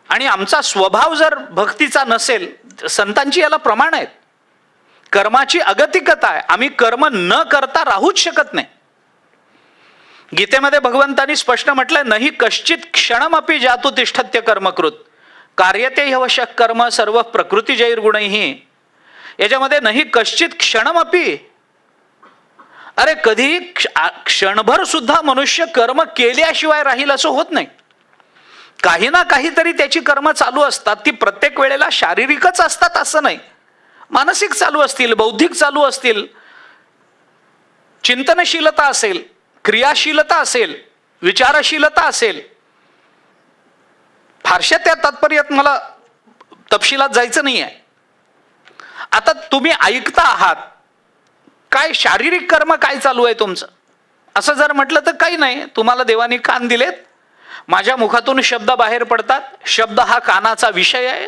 आणि आमचा स्वभाव जर भक्तीचा नसेल, संतांची याला प्रमाण आहेत. कर्माची अगतिकता आहे, आम्ही कर्म न करता राहूच शकत नाही. गीतेमध्ये भगवंतांनी स्पष्ट म्हटलंय, नाही कश्चित क्षणमपि जातु तिष्ठत्य कर्मकृत कार्यते ह्यवशः कर्म सर्व प्रकृतिजैर्गुणैः. याच्यामध्ये नाही कश्चित क्षणमपि, अरे कधी क्षणभर सुद्धा मनुष्य कर्म केल्याशिवाय राहील असं होत नाही. काही ना काहीतरी त्याची कर्म चालू असतात. ती प्रत्येक वेळेला शारीरिकच असतात असं नाही, मानसिक चालू असतील, बौद्धिक चालू असतील, चिंतनशीलता असेल, क्रियाशीलता असेल, विचारशीलता असेल. फारशा त्या तात्पर्यात मला तपशिलात जायचं नाही आहे. आता तुम्ही ऐकता आहात, काय शारीरिक कर्म काय चालू आहे तुमचं असं जर म्हटलं तर काही नाही. तुम्हाला देवाने कान दिलेत, माझ्या मुखातून शब्द बाहेर पडतात. शब्द हा कानाचा विषय आहे.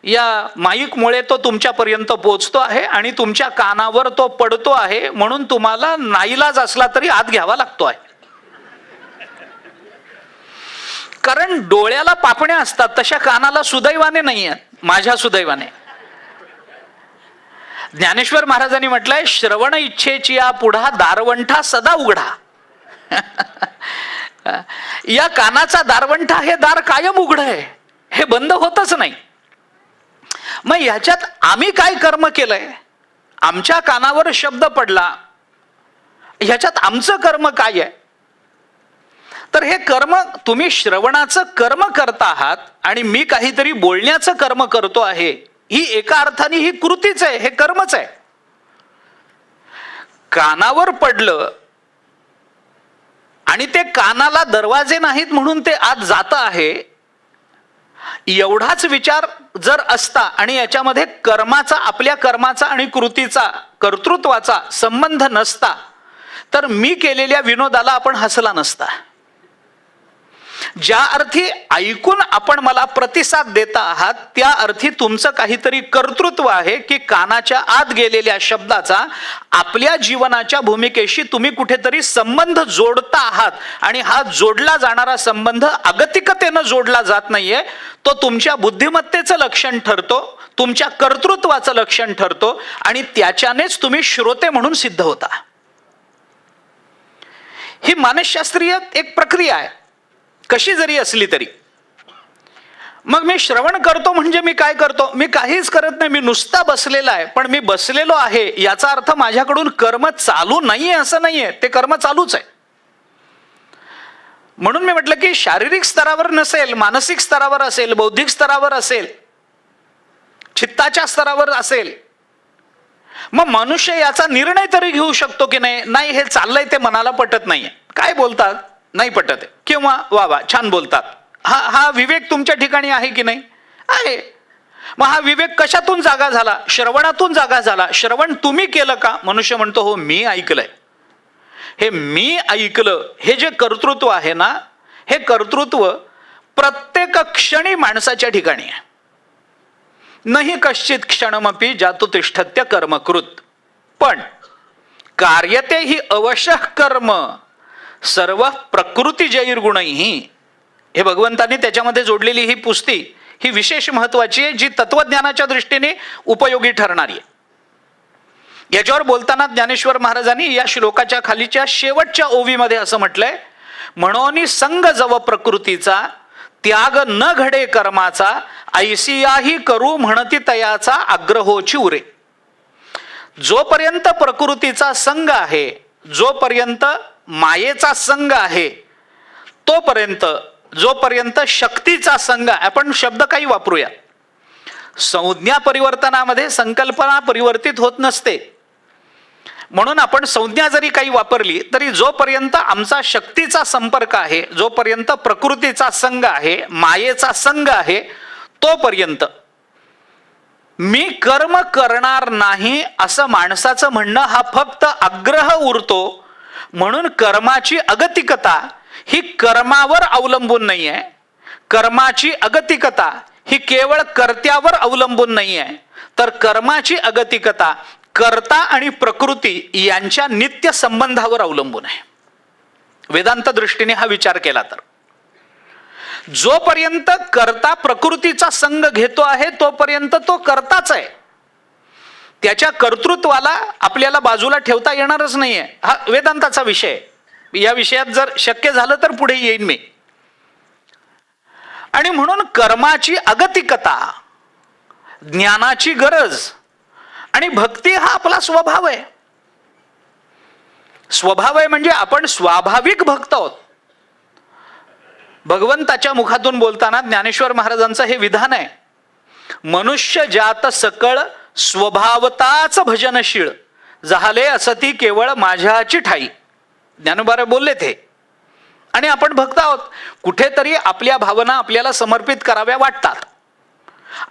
या माईकमुळे तो तुमच्यापर्यंत पोहोचतो आहे आणि तुमच्या कानावर तो पडतो आहे, म्हणून तुम्हाला नाईलाज असला तरी आत घ्यावा लागतो आहे. कारण डोळ्याला पापण्या असतात, तशा कानाला सुदैवाने नाही आहेत, माझ्या सुदैवाने. ज्ञानेश्वर महाराजांनी म्हटलंय, श्रवण इच्छेची या पुढा दारवंठा सदा उघडा. या कानाचा दारवंठा, हे दार कायम उघड आहे, हे बंद होतच नाही. मग ह्याच्यात आम्ही काय कर्म केलंय? आमच्या कानावर शब्द पडला, ह्याच्यात आमचं कर्म काय आहे? तर हे कर्म, तुम्ही श्रवणाचं कर्म करता आहात आणि मी काहीतरी बोलण्याचं कर्म करतो आहे, ही एका अर्थाने ही कृतीच आहे, हे कर्मच आहे. कानावर पडलं आणि ते कानाला दरवाजे नाहीत म्हणून ते आत जातं आहे, एवढाच विचार जर असता आणि याच्यामध्ये कर्माचा, आपल्या कर्माचा आणि कृतीचा, कर्तृत्वाचा संबंध नसता, तर मी केलेल्या विनोदाला आपण हसला नसता. ज्या अर्थी ऐकून आपण मला प्रतिसाद देता आहात, त्या अर्थी तुमचं काहीतरी कर्तृत्व आहे की कानाच्या आत गेलेल्या शब्दाचा आपल्या जीवनाच्या भूमिकेशी तुम्ही कुठेतरी संबंध जोडता आहात. आणि हा जोडला जाणारा संबंध अगतिकतेनं जोडला जात नाहीये, तो तुमच्या बुद्धिमत्तेचं लक्षण ठरतो, तुमच्या कर्तृत्वाचं लक्षण ठरतो आणि त्याच्यानेच तुम्ही श्रोते म्हणून सिद्ध होता. ही मानसशास्त्रीय एक प्रक्रिया आहे, कशी जरी असली तरी. मग मी श्रवण करतो म्हणजे मी काय करतो? मी काहीच करत नाही, मी नुसता बसलेला आहे. पण मी बसलेलो आहे याचा अर्थ माझ्याकडून कर्म चालू नाहीये असं नाहीये, ते कर्म चालूच आहे. म्हणून मी म्हटलं की शारीरिक स्तरावर नसेल, मानसिक स्तरावर असेल, बौद्धिक स्तरावर असेल, चित्ताच्या स्तरावर असेल, मग मनुष्य याचा निर्णय तरी घेऊ शकतो की नाही, नाही हे चाललंय ते मनाला पटत नाहीये, काय बोलतात नाही पटत आहे, किंवा वा वा छान बोलतात, हा विवेक तुमच्या ठिकाणी आहे की नाही, आहे. मग हा विवेक कशातून जागा झाला? श्रवणातून जागा झाला. श्रवण तुम्ही केलं का? मनुष्य म्हणतो हो मी ऐकलंय. हे मी ऐकलं हे जे कर्तृत्व आहे ना, हे कर्तृत्व प्रत्येक क्षणी माणसाच्या ठिकाणी आहे. नाही कश्चित क्षणमपि जातु तिष्ठत्य कर्मकृत. पण कार्यते ही अवश्य कर्म सर्व प्रकृती जैर्गुणैहि. हे भगवंतांनी त्याच्यामध्ये जोडलेली ही पुस्ती ही विशेष महत्वाची आहे, जी तत्वज्ञानाच्या दृष्टीने उपयोगी ठरणारी आहे. याच्यावर बोलताना ज्ञानेश्वर महाराजांनी या श्लोकाच्या खालीच्या शेवटच्या ओवीमध्ये असं म्हटलंय, म्हणून संग जव प्रकृतीचा त्याग न घडे कर्माचा ऐसियाही करू म्हणती तयाचा आग्रहोची उरे. जोपर्यंत प्रकृतीचा संग आहे, जोपर्यंत मायेचा संग आहे, तोपर्यंत जोपर्यंत शक्तीचा संग आहे, आपण शब्द काही वापरूया, संज्ञा परिवर्तनामध्ये संकल्पना परिवर्तित होत नसते, म्हणून आपण संज्ञा जरी काही वापरली तरी जोपर्यंत आमचा शक्तीचा संपर्क आहे, जोपर्यंत प्रकृतीचा संग आहे, मायेचा संग आहे, तोपर्यंत मी कर्म करणार नाही असं माणसाचं म्हणणं हा फक्त आग्रह उरतो. म्हणून कर्माची अगतिकता ही कर्मावर अवलंबून नाही आहे. कर्माची अगतिकता ही केवळ कर्त्यावर अवलंबून नाही आहे, तर कर्माची अगतिकता कर्ता आणि प्रकृती यांच्या नित्य संबंधावर अवलंबून आहे. वेदांत दृष्टीने हा विचार केला तर जोपर्यंत कर्ता प्रकृतीचा संग घेतो आहे तोपर्यंत तो कर्ताच आहे. त्याच्या कर्तृत्वाला आपल्याला बाजूला ठेवता येणारच नाहीये. हा वेदांताचा विषय. या विषयात जर शक्य झालं तर पुढे येईन मी. आणि म्हणून कर्माची अगतिकता, ज्ञानाची गरज आणि भक्ती हा आपला स्वभाव आहे. स्वभाव आहे म्हणजे आपण स्वाभाविक भक्त आहोत. भगवंताच्या मुखातून बोलताना ज्ञानेश्वर महाराजांचं हे विधान आहे, मनुष्य जात सकळ स्वभावताच भजनशीळ झाले असती केवळ माझ्याची ठाई. ज्ञानोबा बोलले ते. आणि आपण भक्त आहोत. कुठेतरी आपल्या भावना आपल्याला समर्पित कराव्या वाटतात.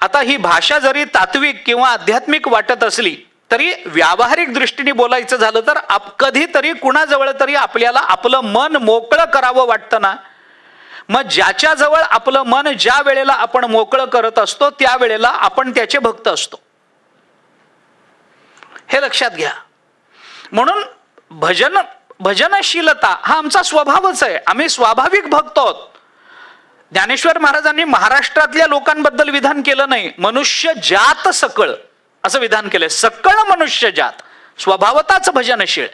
आता ही भाषा जरी तात्विक किंवा आध्यात्मिक वाटत असली तरी व्यावहारिक दृष्टीने बोलायचं झालं तर कधीतरी कुणाजवळ तरी आपल्याला आपलं मन मोकळं करावं वाटतं ना. मग ज्याच्याजवळ आपलं मन ज्या वेळेला आपण मोकळं करत असतो त्यावेळेला आपण त्याचे भक्त असतो, हे लक्षात घ्या. म्हणून भजनशीलता हा आमचा स्वभावच आहे. आम्ही स्वाभाविक भक्त आहोत. ज्ञानेश्वर महाराजांनी महाराष्ट्रातल्या लोकांबद्दल विधान केलं नाही, मनुष्य जात सकळ असं विधान केलंय. सकळ मनुष्य जात स्वभावताच भजनशील,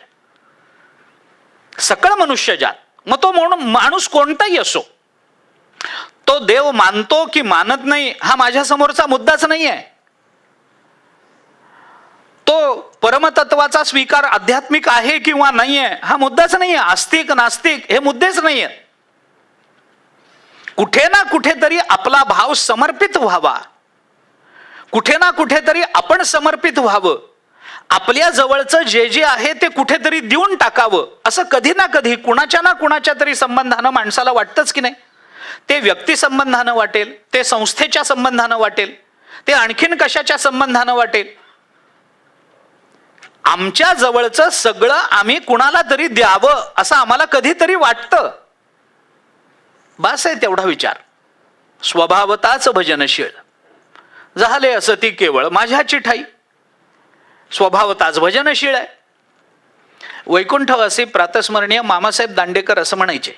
सकळ मनुष्य जात. मग तो माणूस कोणताही असो, तो देव मानतो की मानत नाही हा माझ्या समोरचा मुद्दाच नाही आहे. तो परमतत्वाचा स्वीकार आध्यात्मिक आहे किंवा नाहीये हा मुद्दाच नाहीये. आस्तिक नास्तिक हे मुद्देच नाहीये. कुठे ना कुठेतरी आपला भाव समर्पित व्हावा, कुठे ना कुठेतरी आपण समर्पित व्हावं, आपल्या जवळचं जे जे आहे ते कुठेतरी देऊन टाकावं, असं कधी ना कधी कुणाच्या ना कुणाच्या तरी संबंधानं माणसाला वाटतंच की नाही. ते व्यक्ती संबंधानं वाटेल, ते संस्थेच्या संबंधानं वाटेल, ते आणखीन कशाच्या संबंधानं वाटेल. आमच्या जवळचं सगळं आम्ही कुणाला तरी द्यावं असं आम्हाला कधीतरी वाटतं. बस आहे तेवढा विचार. स्वभावताच भजनशील झाले असती केवळ माझ्याची ठाई. स्वभावताच भजनशील आहे. वैकुंठवासी प्रातस्मरणीय मामासाहेब दांडेकर असं म्हणायचे.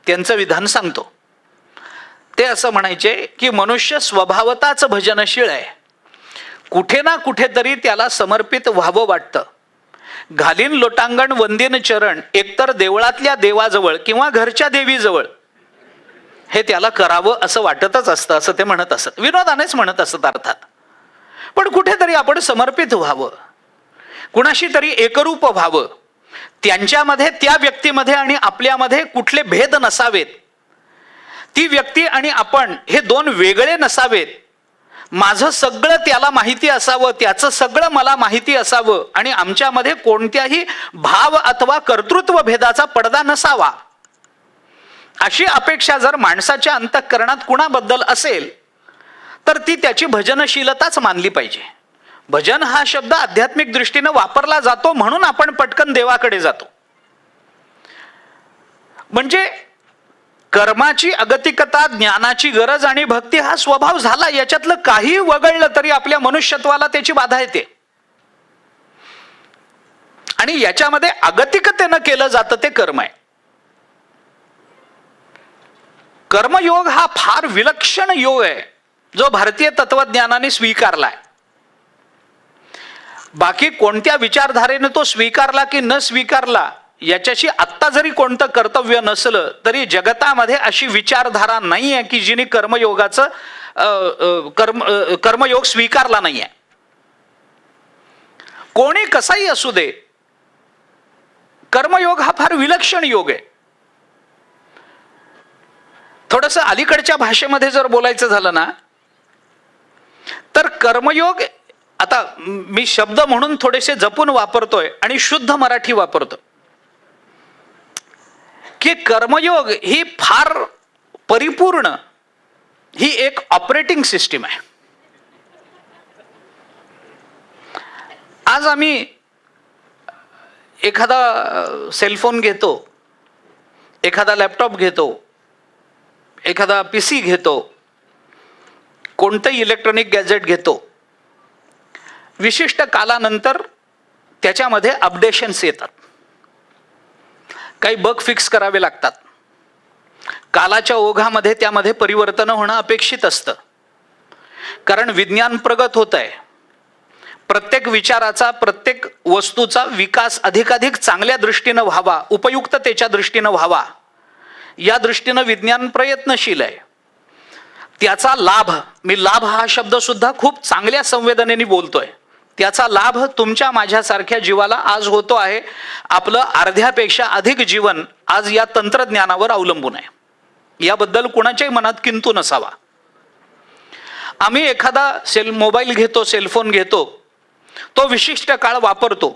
त्यांचं विधान सांगतो. ते असं म्हणायचे की मनुष्य स्वभावताच भजनशील आहे. कुठे ना कुठेतरी त्याला समर्पित व्हावं वाटतं. घालीन लोटांगण वंदीन चरण एकतर देवळातल्या देवाजवळ किंवा घरच्या देवीजवळ हे त्याला करावं असं वाटतच असतं, असं ते म्हणत असत. विनोदानेच म्हणत असत अर्थात. पण कुठेतरी आपण समर्पित व्हावं, कुणाशी तरी एकरूप व्हावं. त्यांच्यामध्ये, त्या व्यक्तीमध्ये आणि आपल्यामध्ये कुठले भेद नसावेत. ती व्यक्ती आणि आपण हे दोन वेगळे नसावेत. माझं सगळं त्याला माहिती असावं, त्याचं सगळं मला माहिती असावं आणि आमच्यामध्ये कोणत्याही भाव अथवा कर्तृत्व भेदाचा पडदा नसावा, अशी अपेक्षा जर माणसाच्या अंतःकरणात कुणाबद्दल असेल तर ती त्याची भजनशीलताच मानली पाहिजे. भजन हा शब्द आध्यात्मिक दृष्टीने वापरला जातो म्हणून आपण पटकन देवाकडे जातो. म्हणजे कर्माची अगतिकता, ज्ञानाची गरज आणि भक्ती हा स्वभाव झाला, याच्यातलं काही वगळलं तरी आपल्या मनुष्यत्वाला त्याची बाधा येते. आणि याच्यामध्ये अगतिकतेनं केलं जातं ते कर्म आहे. कर्मयोग हा फार विलक्षण योग आहे जो भारतीय तत्वज्ञानाने स्वीकारलाय. बाकी कोणत्या विचारधारेने तो स्वीकारला की न स्वीकारला याच्याशी आत्ता जरी कोणतं कर्तव्य नसलं तरी जगतामध्ये अशी विचारधारा नाही आहे की जिने कर्मयोगाचं कर्मयोग स्वीकारला नाही आहे. कोणी कसाही असू दे, कर्मयोग हा फार विलक्षण योग आहे. थोडंसं अलीकडच्या भाषेमध्ये जर बोलायचं झालं ना तर कर्मयोग, आता मी शब्द म्हणून थोडेसे जपून वापरतोय आणि शुद्ध मराठी वापरतो, की कर्मयोग ही फार परिपूर्ण ही एक ऑपरेटिंग सिस्टीम आहे. आज आम्ही एखादा सेलफोन घेतो, एखादा लॅपटॉप घेतो, एखादा PC घेतो, कोणतंही इलेक्ट्रॉनिक गॅजेट घेतो, विशिष्ट कालानंतर त्याच्यामध्ये अपडेशन्स येतात, काही बग फिक्स करावे लागतात. कालाच्या ओघामध्ये त्यामध्ये परिवर्तन होणं अपेक्षित असतं, कारण विज्ञान प्रगत होत आहे. प्रत्येक विचाराचा, प्रत्येक वस्तूचा विकास अधिकाधिक चांगल्या दृष्टीनं व्हावा, उपयुक्ततेच्या दृष्टीनं व्हावा, या दृष्टीनं विज्ञान प्रयत्नशील आहे. त्याचा लाभ, मी लाभ हा शब्द सुद्धा खूप चांगल्या संवेदनेने बोलतोय, त्याचा लाभ तुमच्या माझ्यासारख्या जीवाला आज होतो आहे. आपलं अर्ध्यापेक्षा अधिक जीवन आज या तंत्रज्ञानावर अवलंबून आहे, याबद्दल कुणाच्याही मनात किंतु नसावा. आम्ही एखादा मोबाईल घेतो, सेलफोन घेतो, तो विशिष्ट काळ वापरतो,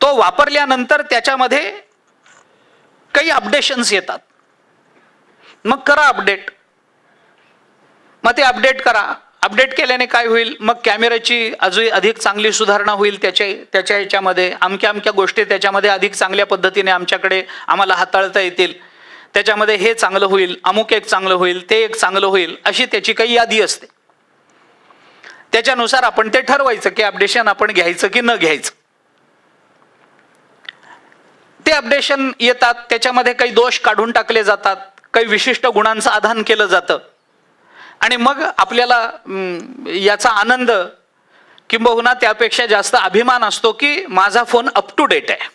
तो वापरल्यानंतर त्याच्यामध्ये काही अपडेशन्स येतात, मग करा अपडेट, मग ते अपडेट करा. अपडेट केल्याने काय होईल, मग कॅमेऱ्याची अजून अधिक चांगली सुधारणा होईल, त्याच्या ह्याच्यामध्ये अमक्या गोष्टी त्याच्यामध्ये अधिक चांगल्या पद्धतीने आम्हाला हाताळता येतील, त्याच्यामध्ये हे चांगलं होईल, अमुक एक चांगलं होईल, ते एक चांगलं होईल, अशी त्याची काही यादी असते. त्याच्यानुसार आपण ते ठरवायचं की अपडेशन आपण घ्यायचं की न घ्यायचं. ते अपडेशन येतात, त्याच्यामध्ये काही दोष काढून टाकले जातात, काही विशिष्ट गुणांचं आधान केलं जातं आणि मग आपल्याला याचा आनंद किंबहुना त्यापेक्षा जास्त अभिमान असतो की माझा फोन अप टू डेट आहे,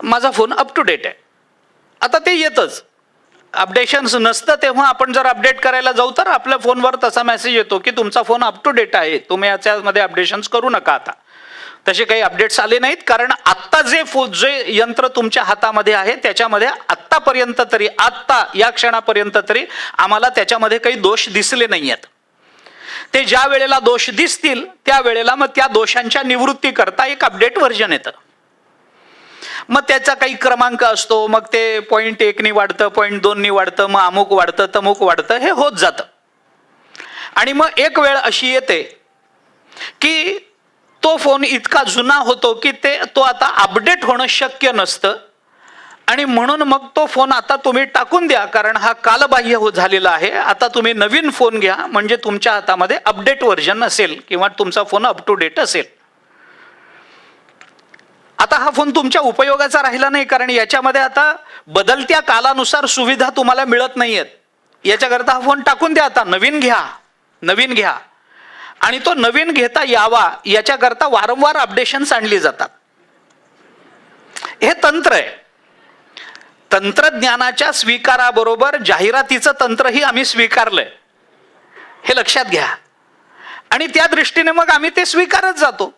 माझा फोन अप टू डेट आहे. आता ते येतच, अपडेशन्स नसतं तेव्हा आपण जर अपडेट करायला जाऊ तर आपल्या फोनवर तसा मेसेज येतो की तुमचा फोन अप टू डेट आहे, तुम्ही याच्यामध्ये अपडेशन्स करू नका. आता तसे काही अपडेट्स आले नाहीत, कारण आत्ता जे यंत्र तुमच्या हातामध्ये आहे त्याच्यामध्ये आत्तापर्यंत तरी, आत्ता या क्षणापर्यंत तरी आम्हाला त्याच्यामध्ये काही दोष दिसले नाही आहेत. ते ज्या वेळेला दोष दिसतील त्यावेळेला मग त्या दोषांच्या निवृत्ती करता एक अपडेट व्हर्जन येतं. मग त्याचा काही क्रमांक असतो, मग ते 0.1 वाढतं, 0.2 वाढतं, मग अमुक वाढतं, तमुक वाढतं, हे होत जातं. आणि मग एक वेळ अशी येते की तो फोन इतका जुना होतो की तो आता अपडेट होणं शक्य नसतं आणि म्हणून मग तो फोन आता तुम्ही टाकून द्या, कारण हा कालबाह्य झालेला आहे. आता तुम्ही नवीन फोन घ्या, म्हणजे तुमच्या हातामध्ये अपडेट व्हर्जन असेल किंवा तुमचा फोन अप टू डेट असेल. आता हा फोन तुमच्या उपयोगाचा राहिला नाही, कारण याच्यामध्ये आता बदलत्या कालानुसार सुविधा तुम्हाला मिळत नाहीयेत. याच्याकरता हा फोन टाकून द्या, आता नवीन घ्या. आणि तो नवीन घेता यावा याच्याकरता वारंवार अपडेशन्स आणली जातात. हे तंत्र आहे. तंत्रज्ञानाच्या स्वीकाराबरोबर जाहिरातीचं तंत्रही आम्ही स्वीकारलंय, हे लक्षात घ्या. आणि त्या दृष्टीने मग आम्ही ते स्वीकारत जातो.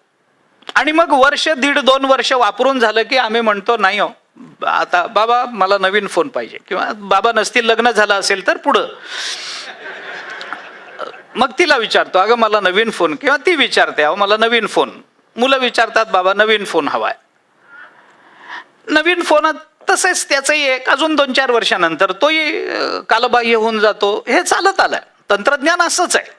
आणि मग वर्ष, 1.5-2 वर्ष वापरून झालं की आम्ही म्हणतो नाही हो, आता बाबा मला नवीन फोन पाहिजे, किंवा बाबा नसतील, लग्न झालं असेल तर पुढं मग तिला विचारतो, अगं मला नवीन फोन, किंवा ती विचारते, अहो मला नवीन फोन. मुलं विचारतात, बाबा नवीन फोन हवाय. नवीन फोन तसेच त्याचंही एक अजून 2-4 वर्षानंतर तोही कालबाह्य होऊन जातो. हे चालत आलंय, तंत्रज्ञान असंच आहे.